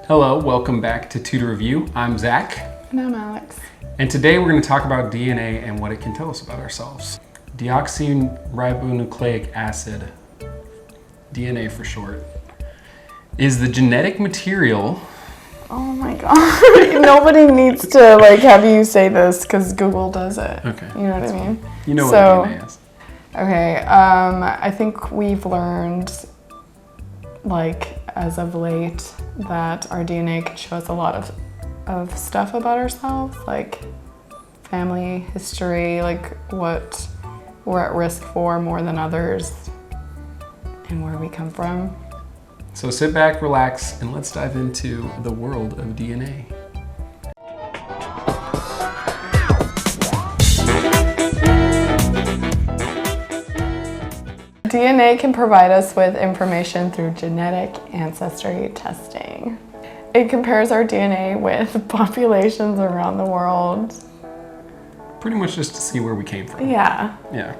Hello, welcome back to Tutor Review. I'm Zach. And I'm Alex. And today we're going to talk about DNA and what it can tell us about ourselves. Deoxyribonucleic acid, DNA for short, is the genetic material. Oh my god. Nobody needs to have you say this because Google does it. Okay. You know what I mean? You know what DNA is. Okay, I think we've learned, as of late, that our DNA can show us a lot of stuff about ourselves, like family history, what we're at risk for more than others, and where we come from. So sit back, relax, and let's dive into the world of DNA. DNA can provide us with information through genetic ancestry testing. It compares our DNA with populations around the world. Pretty much just to see where we came from. Yeah. Yeah.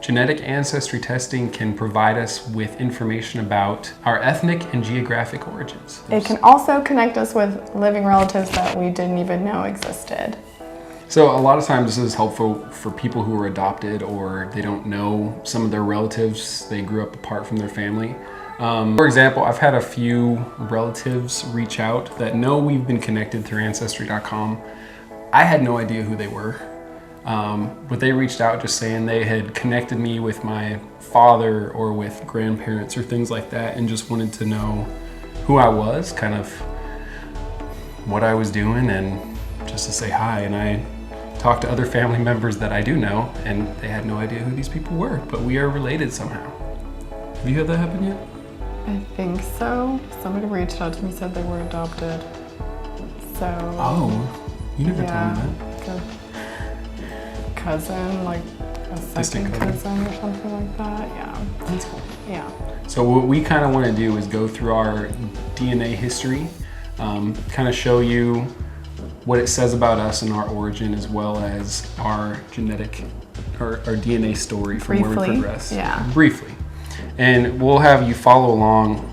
Genetic ancestry testing can provide us with information about our ethnic and geographic origins. It can also connect us with living relatives that we didn't even know existed. So a lot of times this is helpful for people who are adopted or they don't know some of their relatives. They grew up apart from their family. For example, I've had a few relatives reach out that know we've been connected through Ancestry.com. I had no idea who they were, but they reached out just saying they had connected me with my father or with grandparents or things like that and just wanted to know who I was, kind of what I was doing, and just to say hi. And I talked to other family members that I do know, and they had no idea who these people were, but we are related somehow. Have you had that happen yet? I think so. Somebody reached out to me, said they were adopted. So. Oh, you never told me that. A cousin, a second cousin or something like that. Yeah. That's cool. Yeah. So what we kind of want to do is go through our DNA history, kind of show you what it says about us and our origin, as well as our genetic or our DNA story from where we progress. Yeah. Briefly. And we'll have you follow along.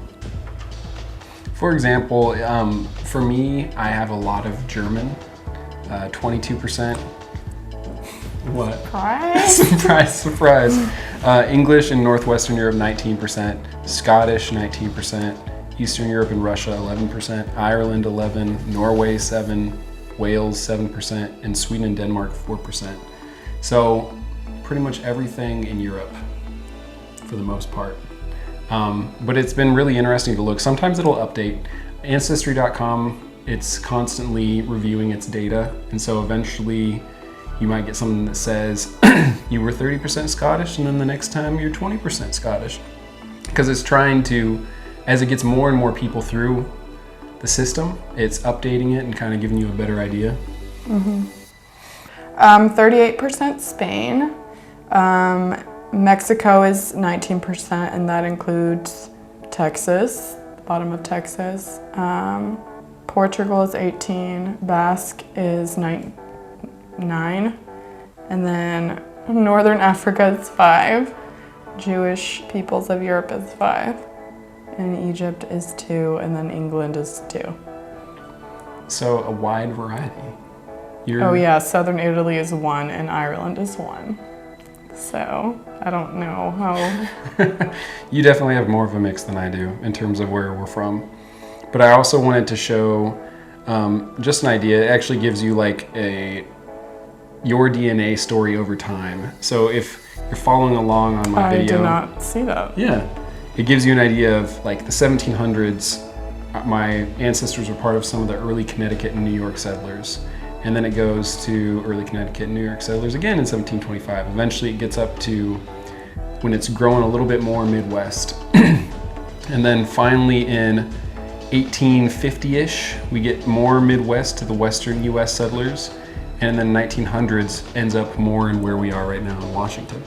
For example, for me, I have a lot of German, 22%. What? Surprise. Surprise, surprise. English and Northwestern Europe, 19%. Scottish, 19%. Eastern Europe and Russia, 11%. Ireland, 11%. Norway, 7%. Wales, 7%. And Sweden and Denmark, 4%. So pretty much everything in Europe for the most part. But it's been really interesting to look. Sometimes it'll update. Ancestry.com, it's constantly reviewing its data. And so eventually you might get something that says you were 30% Scottish, and then the next time you're 20% Scottish. Because it's trying to, as it gets more and more people through the system, it's updating it and kind of giving you a better idea. 38% Spain. Mexico is 19%, and that includes Texas, the bottom of Texas. Portugal is 18%. Basque is 9%. And then Northern Africa is 5%. Jewish peoples of Europe is 5%. And Egypt is 2%, and then England is 2%. So a wide variety. Oh yeah, Southern Italy is 1%, and Ireland is 1%. So I don't know how. You definitely have more of a mix than I do in terms of where we're from. But I also wanted to show just an idea. It actually gives you your DNA story over time. So if you're following along on my video. I did not see that. Yeah. It gives you an idea of the 1700s. My ancestors were part of some of the early Connecticut and New York settlers. And then it goes to early Connecticut and New York settlers again in 1725. Eventually it gets up to when it's growing a little bit more Midwest. And then finally in 1850-ish, we get more Midwest to the Western US settlers. And then 1900s ends up more in where we are right now in Washington.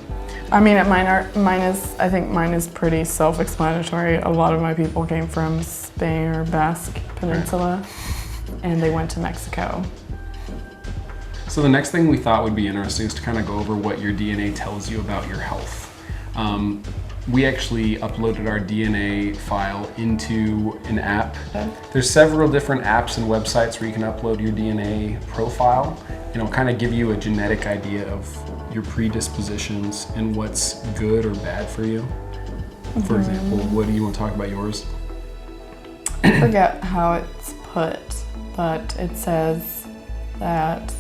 I mean, I think mine is pretty self-explanatory. A lot of my people came from Spain or Basque Peninsula, and they went to Mexico. So the next thing we thought would be interesting is to kind of go over what your DNA tells you about your health. we actually uploaded our DNA file into an app. Okay. There's several different apps and websites where you can upload your DNA profile, and it'll kind of give you a genetic idea of your predispositions and what's good or bad for you. For example, what do you want to talk about yours? I forget how it's put, but it says that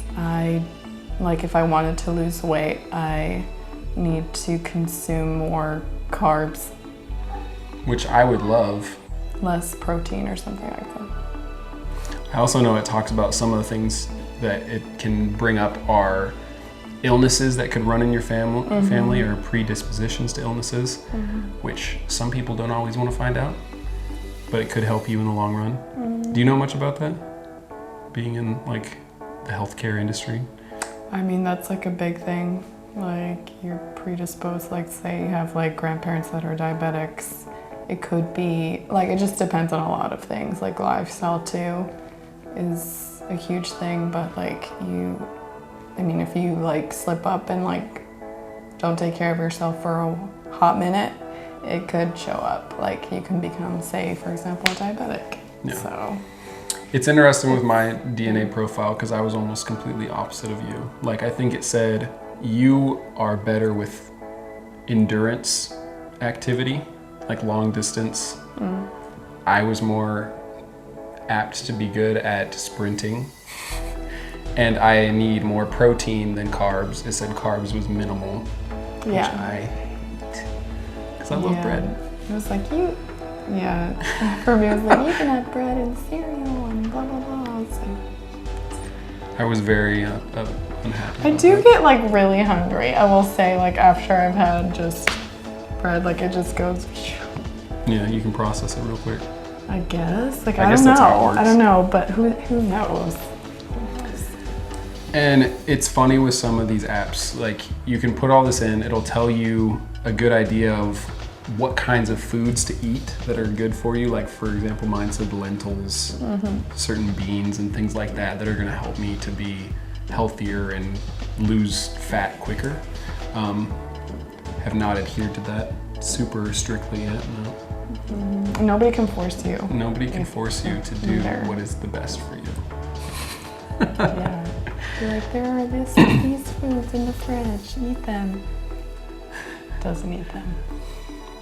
if I wanted to lose weight, I need to consume more carbs, Which I would love. less protein or something like that. I also know it talks about some of the things that it can bring up are illnesses that could run in your family or predispositions to illnesses, which some people don't always want to find out, but it could help you in the long run. Do you know much about that? Being in like the healthcare industry? I mean, that's like a big thing. Like you're predisposed, like say you have like grandparents that are diabetics. It could be, like it just depends on a lot of things. Like lifestyle too is a huge thing, but like if you like slip up and like don't take care of yourself for a hot minute, it could show up. Like you can become, say, for example, a diabetic. Yeah. So It's interesting with my DNA profile because I was almost completely opposite of you. Like I think it said you are better with endurance activity, like long distance. I was more apt to be good at sprinting. And I need more protein than carbs. It said carbs was minimal, which I hate because I love bread. It was like for me it was like you can have bread and cereal and blah blah blah. So I was very unhappy. I do get like really hungry. I will say, like after I've had just bread, like it just goes. Yeah, you can process it real quick. I guess. Like I I guess don't that's how it know. works. I don't know, but who knows? And it's funny with some of these apps, like you can put all this in, it'll tell you a good idea of what kinds of foods to eat that are good for you. Like for example, mine said lentils, certain beans and things like that that are gonna help me to be healthier and lose fat quicker. Have not adhered to that super strictly yet, no. Nobody can force you. Nobody can force you to do what is the best for you. Yeah. You're like, there are these foods in the fridge, eat them. Doesn't eat them.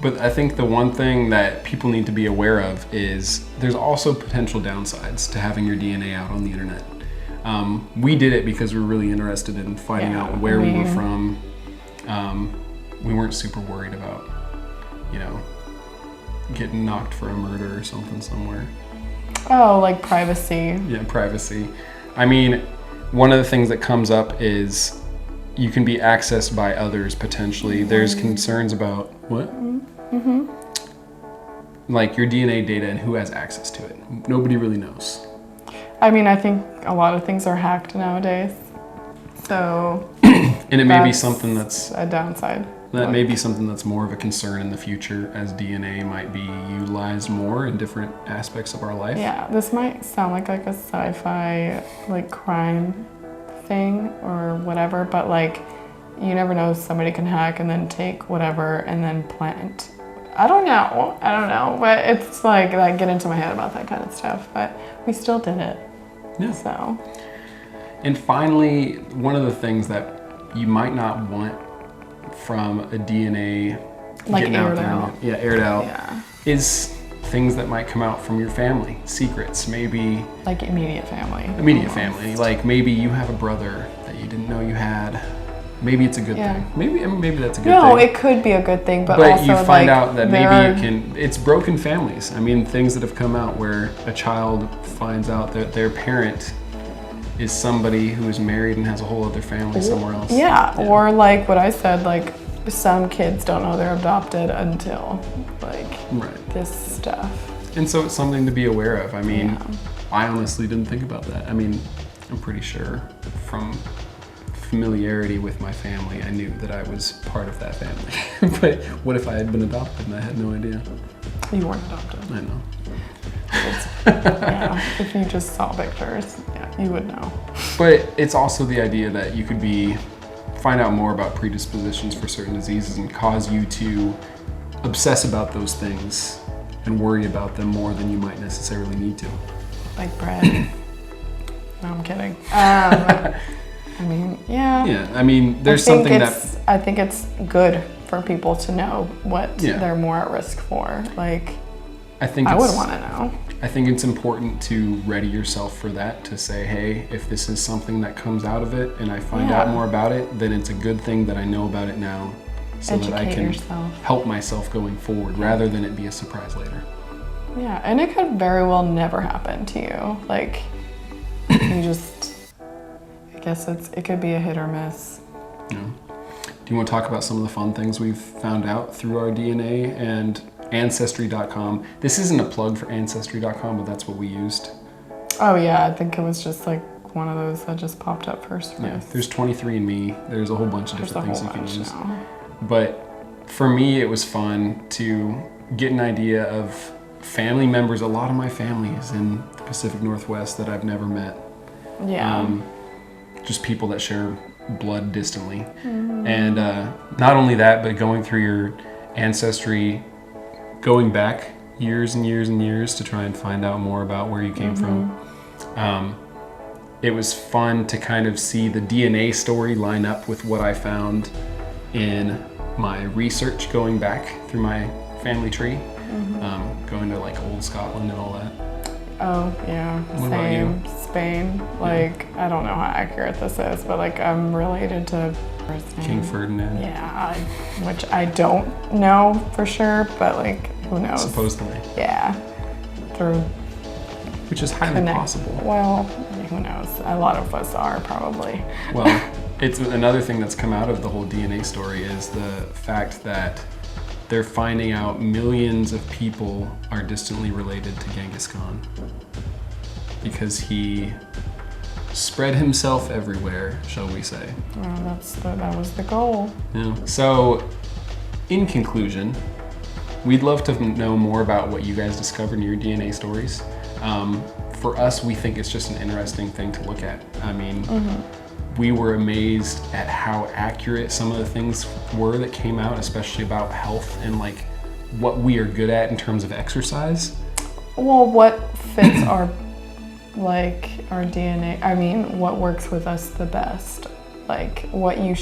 But I think the one thing that people need to be aware of is there's also potential downsides to having your DNA out on the internet. We did it because we were really interested in finding out where we were from. We weren't super worried about, getting knocked for a murder or something somewhere. Oh, like privacy. Yeah, privacy. I mean, one of the things that comes up is you can be accessed by others potentially. There's concerns about what? Like your DNA data and who has access to it. Nobody really knows. I mean, I think a lot of things are hacked nowadays. So And it may be something that's a downside. That may be something that's more of a concern in the future, as DNA might be utilized more in different aspects of our life. Yeah, this might sound like a sci-fi like crime thing or whatever, but like you never know, somebody can hack and then take whatever and then plant. I don't know, but it's like that get into my head about that kind of stuff, but we still did it. Yeah. So. And finally, one of the things that you might not want from a DNA like getting aired out there, aired out, yeah, is things that might come out from your family, secrets, maybe like immediate family. Family, like maybe you have a brother that you didn't know you had. Maybe it's a good thing. Maybe that's a good thing. No, it could be a good thing, but also you find like, out that maybe it's broken families. I mean, things that have come out where a child finds out that their parent is somebody who is married and has a whole other family somewhere else. Yeah, or like what I said, like some kids don't know they're adopted until like this stuff. And so it's something to be aware of. I mean, I honestly didn't think about that. I mean, I'm pretty sure from familiarity with my family, I knew that I was part of that family. But what if I had been adopted and I had no idea? You weren't adopted. I know. If you just saw pictures, you would know. But it's also the idea that you could find out more about predispositions for certain diseases and cause you to obsess about those things and worry about them more than you might necessarily need to. Like bread. No, I'm kidding. I mean, yeah. Yeah, I mean, there's something that... I think it's good for people to know what Yeah. they're more at risk for. Like, I would want to know. I think it's important to ready yourself for that, to say, hey, if this is something that comes out of it and I find out more about it, then it's a good thing that I know about it now so Educate that I can yourself. help myself going forward rather than it be a surprise later. Yeah, and it could very well never happen to you. Like, you just, I guess it could be a hit or miss. Yeah. Do you want to talk about some of the fun things we've found out through our DNA and Ancestry.com? This isn't a plug for Ancestry.com, but that's what we used. Oh yeah, I think it was just like one of those that just popped up first. Yeah, there's 23andMe. There's a whole bunch of different things you can use. Now. But for me, it was fun to get an idea of family members. A lot of my family is in the Pacific Northwest that I've never met. Yeah. Just people that share blood distantly. And not only that, but going through your ancestry, going back years and years and years to try and find out more about where you came from. It was fun to kind of see the DNA story line up with what I found in my research going back through my family tree, going to like old Scotland and all that. Oh yeah, What about you? same. Spain. Like, I don't know how accurate this is, but like I'm related to King Ferdinand. Yeah, which I don't know for sure, but like who knows? Supposedly. Yeah, through Which is highly possible. Well, who knows? A lot of us are probably. Well, it's another thing that's come out of the whole DNA story is the fact that they're finding out millions of people are distantly related to Genghis Khan because he spread himself everywhere, shall we say. Well, that was the goal. Yeah. So, in conclusion, we'd love to know more about what you guys discovered in your DNA stories. For us, we think it's just an interesting thing to look at. I mean, we were amazed at how accurate some of the things were that came out, especially about health and like what we are good at in terms of exercise. Well, what fits our DNA? I mean, what works with us the best? Like what I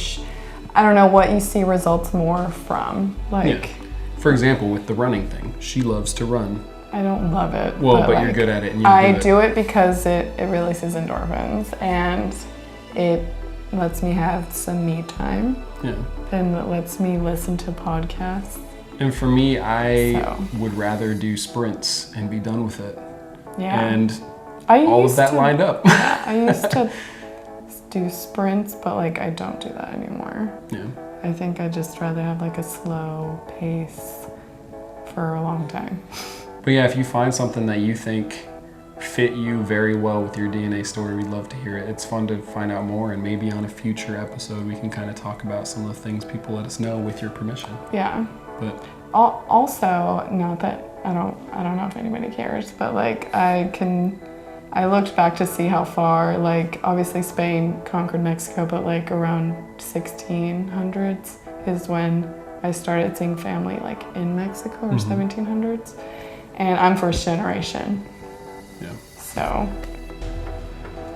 don't know, what you see results more from. Like, for example, with the running thing, she loves to run. I don't love it. Well, but like, you're good at it. And I do it because it releases endorphins and it lets me have some me time. Yeah. And it lets me listen to podcasts. And for me, I would rather do sprints and be done with it. Yeah. And all of that lined up. Yeah, I used to do sprints, but like I don't do that anymore. Yeah. I think I'd just rather have like a slow pace for a long time. But yeah, if you find something that you think fit you very well with your DNA story, we'd love to hear it. It's fun to find out more, and maybe on a future episode we can kind of talk about some of the things people let us know with your permission. Yeah. But also, not that I don't know if anybody cares, but like I looked back to see how far, like obviously Spain conquered Mexico, but like around 1600s is when I started seeing family like in Mexico, or 1700s. And I'm first generation. Yeah. So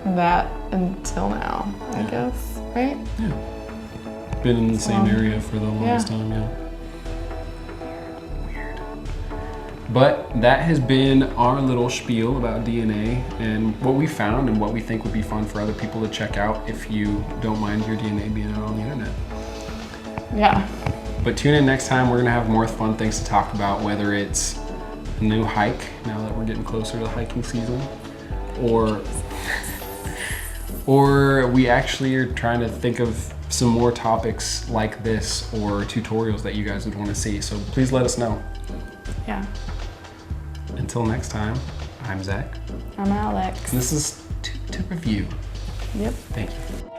that until now, I guess, right? Yeah. Been in the same area for the longest time, yeah. Weird. But that has been our little spiel about DNA and what we found and what we think would be fun for other people to check out if you don't mind your DNA being out on the internet. Yeah. But tune in next time. We're gonna have more fun things to talk about, whether it's a new hike, now that we're getting closer to the hiking season, or we actually are trying to think of some more topics like this or tutorials that you guys would want to see. So please let us know. Yeah. Until next time, I'm Zach. I'm Alex. And this is to review. Yep. Thank you.